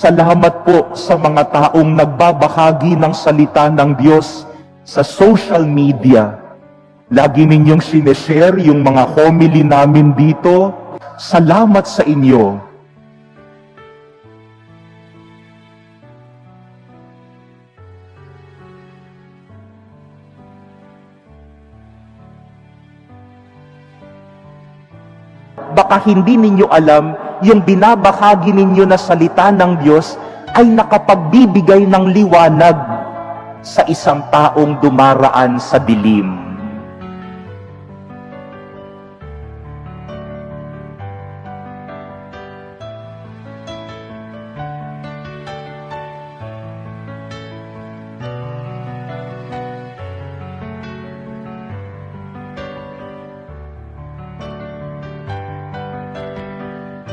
Salamat po sa mga taong nagbabahagi ng salita ng Diyos sa social media. Lagi ninyong sineshare yung mga homily namin dito. Salamat sa inyo. Baka hindi ninyo alam, yung binabahagi ninyo na salita ng Diyos ay nakapagbibigay ng liwanag sa isang taong dumaraan sa dilim.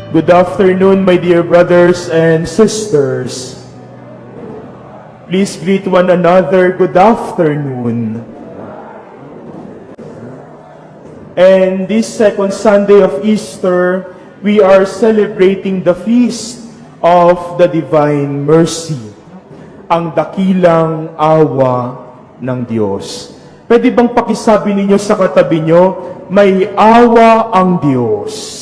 Good afternoon, my dear brothers and sisters. Please greet one another. Good afternoon. And this second Sunday of Easter, we are celebrating the feast of the Divine Mercy, ang dakilang awa ng Diyos. Pwede bang pakisabi ninyo sa katabi nyo, may awa ang Diyos.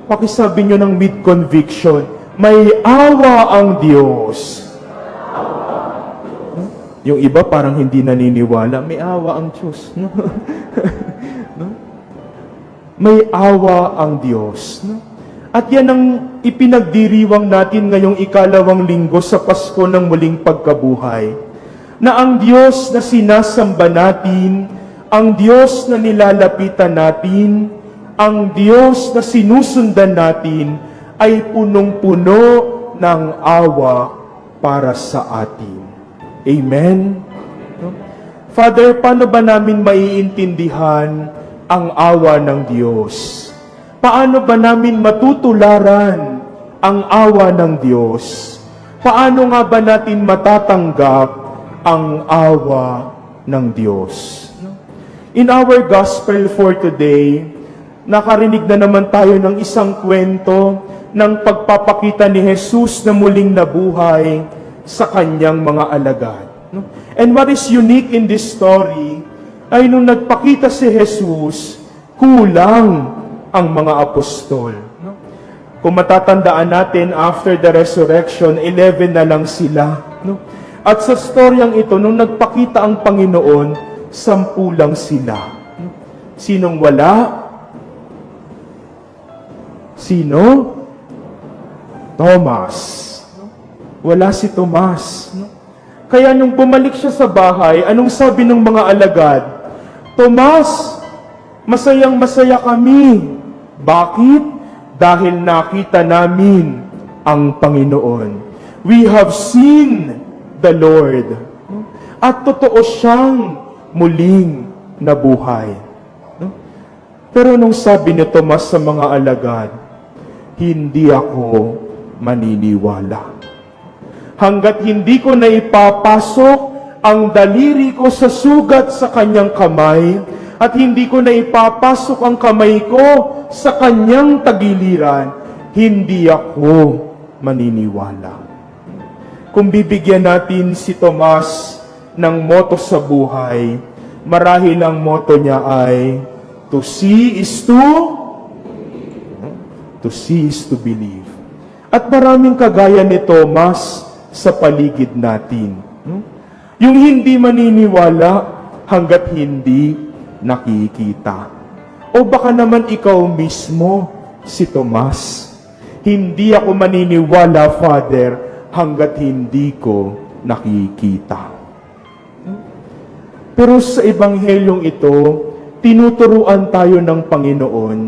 Pakisabi nyo ng mid-conviction, may awa ang Diyos. Yung iba parang hindi naniniwala, may awa ang Diyos. No? May awa ang Diyos. No? At yan ang ipinagdiriwang natin ngayong ikalawang linggo sa Pasko ng muling pagkabuhay. Na ang Diyos na sinasamba natin, ang Diyos na nilalapitan natin, ang Diyos na sinusundan natin ay punong-puno ng awa para sa atin. Amen? Father, paano ba namin maiintindihan ang awa ng Diyos? Paano ba namin matutularan ang awa ng Diyos? Paano nga ba natin matatanggap ang awa ng Diyos? In our gospel for today, nakarinig na naman tayo ng isang kwento ng pagpapakita ni Jesus na muling nabuhay sa kanyang mga alagad. And what is unique in this story ay nung nagpakita si Jesus, kulang ang mga apostol. Kung matatandaan natin, after the resurrection, 11 na lang sila. At sa storyang ito, nung nagpakita ang Panginoon, 10 lang sila. Sinong wala? Sino? Thomas. Wala si Tomas. Kaya nung bumalik siya sa bahay, anong sabi ng mga alagad? Tomas, masayang-masaya kami. Bakit? Dahil nakita namin ang Panginoon. We have seen the Lord. At totoo siyang muling nabuhay. Pero nung sabi ni Tomas sa mga alagad, hindi ako maniniwala. Hanggat hindi ko na ipapasok ang daliri ko sa sugat sa kanyang kamay, at hindi ko na ipapasok ang kamay ko sa kanyang tagiliran, hindi ako maniniwala. Kung bibigyan natin si Tomas ng motto sa buhay, marahil ang motto niya ay, to see is to believe. At maraming kagaya ni Thomas sa paligid natin. Yung hindi maniniwala hanggat hindi nakikita. O baka naman ikaw mismo, si Tomas. Hindi ako maniniwala, Father, hanggat hindi ko nakikita. Pero sa ebanghelyong ito, tinuturuan tayo ng Panginoon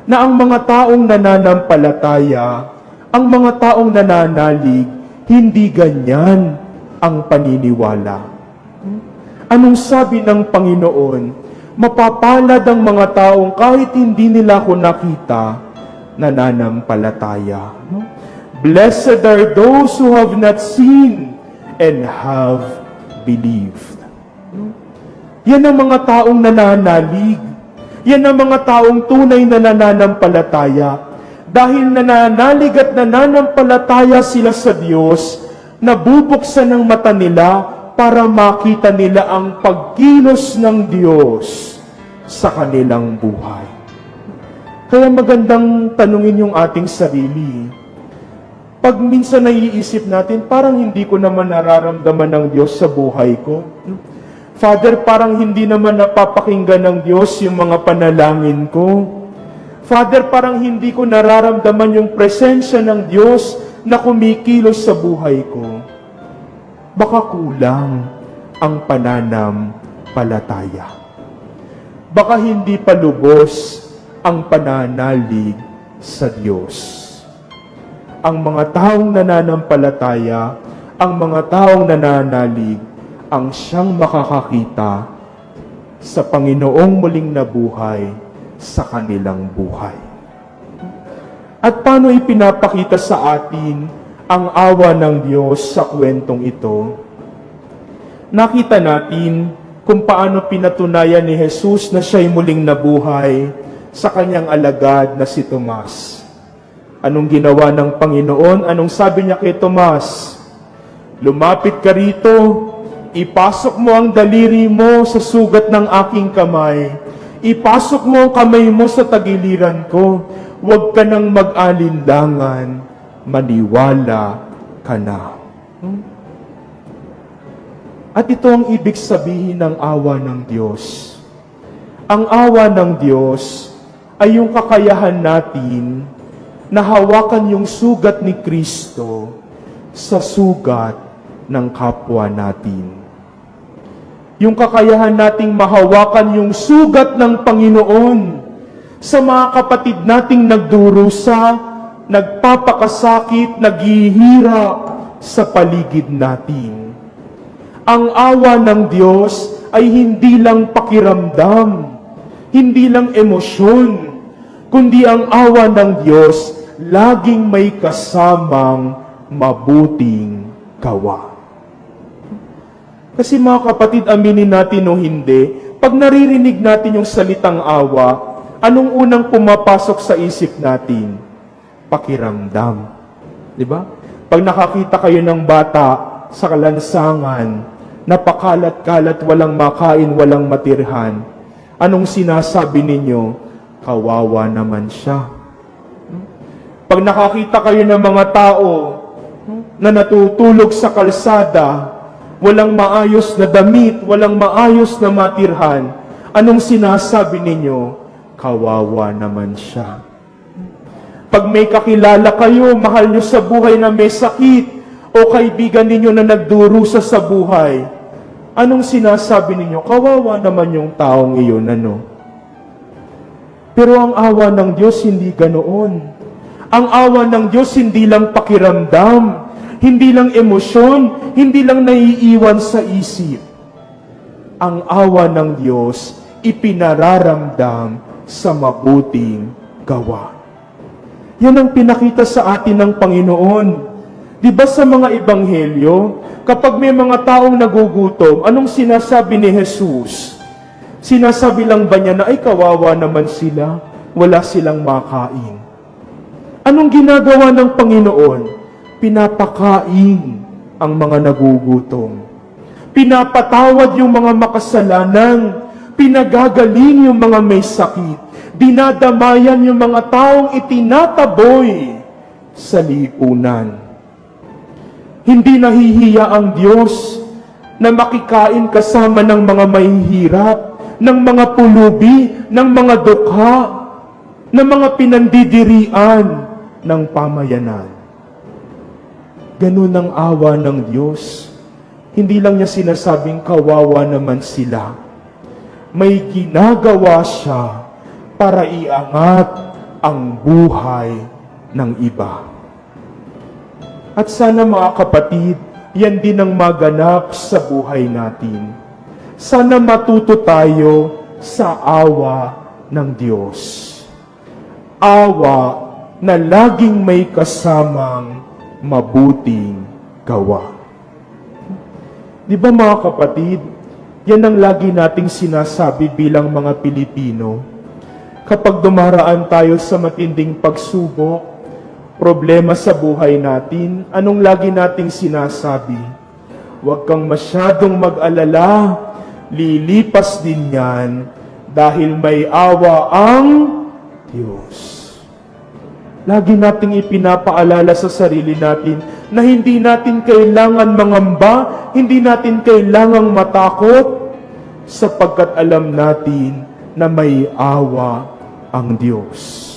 na ang mga taong nananampalataya, ang mga taong nananalig, hindi ganyan ang paniniwala. Anong sabi ng Panginoon? Mapapalad ang mga taong kahit hindi nila ako nakita, nananampalataya. Blessed are those who have not seen and have believed. Yan ang mga taong nananalig. Yan ang mga taong tunay na nananampalataya. dahil nananalig at nananampalataya sila sa Diyos, nabubuksan ang mata nila para makita nila ang pagkilos ng Diyos sa kanilang buhay. Kaya magandang tanungin yung ating sarili. Pag minsan naiisip natin, parang hindi ko naman nararamdaman ng Diyos sa buhay ko. Father, parang hindi naman napapakinggan ng Diyos yung mga panalangin ko. Father, parang hindi ko nararamdaman yung presensya ng Diyos na kumikilos sa buhay ko. Baka kulang ang pananampalataya. Baka hindi pa lubos ang pananalig sa Diyos. Ang mga taong nananampalataya, ang mga taong nananalig, ang siyang makakakita sa Panginoong muling nabuhay sa kanilang buhay. At paano ipinapakita sa atin ang awa ng Diyos sa kwentong ito? Nakita natin kung paano pinatunayan ni Jesus na siya'y muling nabuhay sa kanyang alagad na si Tomas. Anong ginawa ng Panginoon? Anong sabi niya kay Tomas? Lumapit ka rito, ipasok mo ang daliri mo sa sugat ng aking kamay, ipasok mo ang kamay mo sa tagiliran ko, huwag ka nang mag-alinlangan, maniwala ka na. At ito ang ibig sabihin ng awa ng Diyos. Ang awa ng Diyos ay yung kakayahan natin na hawakan yung sugat ni Kristo sa sugat ng kapwa natin. Yung kakayahan nating mahawakan yung sugat ng Panginoon sa mga kapatid nating nagdurusa, nagpapakasakit, naghihirap sa paligid natin. Ang awa ng Diyos ay hindi lang pakiramdam, hindi lang emosyon, kundi ang awa ng Diyos laging may kasamang mabuting gawa. Kasi mga kapatid, aminin natin o hindi, pag naririnig natin yung salitang awa, anong unang pumapasok sa isip natin? Pakiramdam. Di ba? Pag nakakita kayo ng bata sa kalansangan, napakalat-kalat, walang makain, walang matirhan, anong sinasabi ninyo? Kawawa naman siya. Pag nakakita kayo ng mga tao na natutulog sa kalsada, walang maayos na damit, walang maayos na matirhan, anong sinasabi ninyo? Kawawa naman siya. Pag may kakilala kayo, mahal nyo sa buhay na may sakit, o kaibigan ninyo na nagdurusa sa buhay, anong sinasabi ninyo? Kawawa naman yung taong iyon, ano? Pero ang awa ng Diyos hindi ganoon. Ang awa ng Diyos hindi lang pakiramdam, hindi lang emosyon, hindi lang naiiwan sa isip. Ang awa ng Diyos ipinararamdam sa mabuting gawa. Yan ang pinakita sa atin ng Panginoon. Di ba sa mga ebanghelyo, kapag may mga taong nagugutom, anong sinasabi ni Jesus? Sinasabi lang ba niya na, ay kawawa naman sila, wala silang makain? Anong ginagawa ng Panginoon? Pinapakain ang mga nagugutom. Pinapatawad yung mga makasalanan. Pinagagaling yung mga may sakit. Dinadamayan yung mga taong itinataboy sa lipunan. Hindi nahihiya ang Diyos na makikain kasama ng mga mahihirap, ng mga pulubi, ng mga dukha, ng mga pinandidirian ng pamayanan. Ganun ang awa ng Diyos. Hindi lang niya sinasabing kawawa naman sila. May ginagawa siya para iangat ang buhay ng iba. At sana mga kapatid, yan din ang maganap sa buhay natin. Sana matuto tayo sa awa ng Diyos. Awa na laging may kasamang mabuting gawa. Di ba mga kapatid, yan ang lagi nating sinasabi bilang mga Pilipino. kapag dumaraan tayo sa matinding pagsubok, problema sa buhay natin, anong lagi nating sinasabi? Huwag kang masyadong mag-alala, lilipas din yan dahil may awa ang Diyos. Lagi nating ipinapaalala sa sarili natin na hindi natin kailangan mangamba, hindi natin kailangang matakot, sapagkat alam natin na may awa ang Diyos.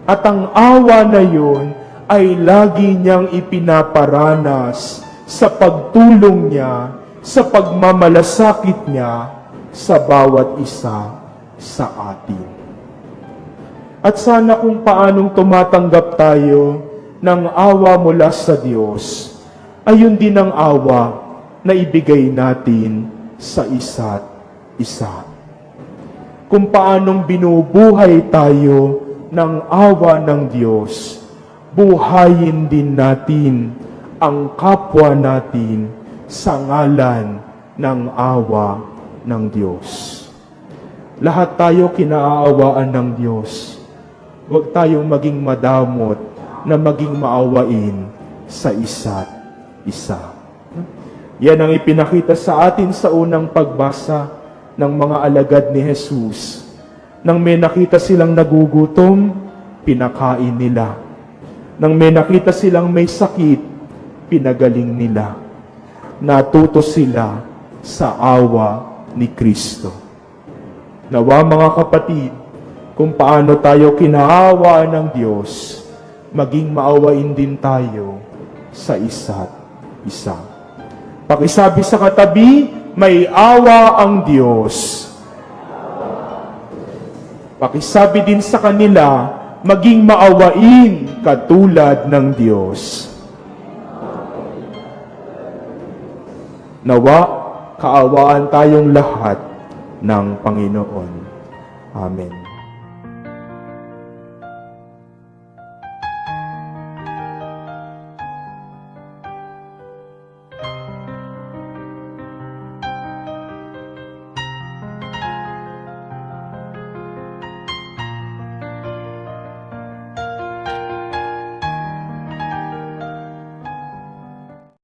At ang awa na yun ay lagi niyang ipinaparanas sa pagtulong niya, sa pagmamalasakit niya sa bawat isa sa atin. At sana kung paanong tumatanggap tayo ng awa mula sa Diyos, ayun din ang awa na ibigay natin sa isa't isa. Kung paanong binubuhay tayo ng awa ng Diyos, buhayin din natin ang kapwa natin sa ngalan ng awa ng Diyos. Lahat tayo kinaaawaan ng Diyos. Huwag tayong maging madamot na maging maawain sa isa't isa. Yan ang ipinakita sa atin sa unang pagbasa ng mga alagad ni Jesus. Nang may nakita silang nagugutom, pinakain nila. Nang may nakita silang may sakit, pinagaling nila. Natuto sila sa awa ni Kristo. Nawa mga kapatid, kung paano tayo kinaawa ng Diyos, maging maawain din tayo sa isa't isa. Pakisabi sa katabi, may awa ang Diyos. Pakisabi din sa kanila, maging maawain katulad ng Diyos. Nawa, kaawaan tayong lahat ng Panginoon. Amen.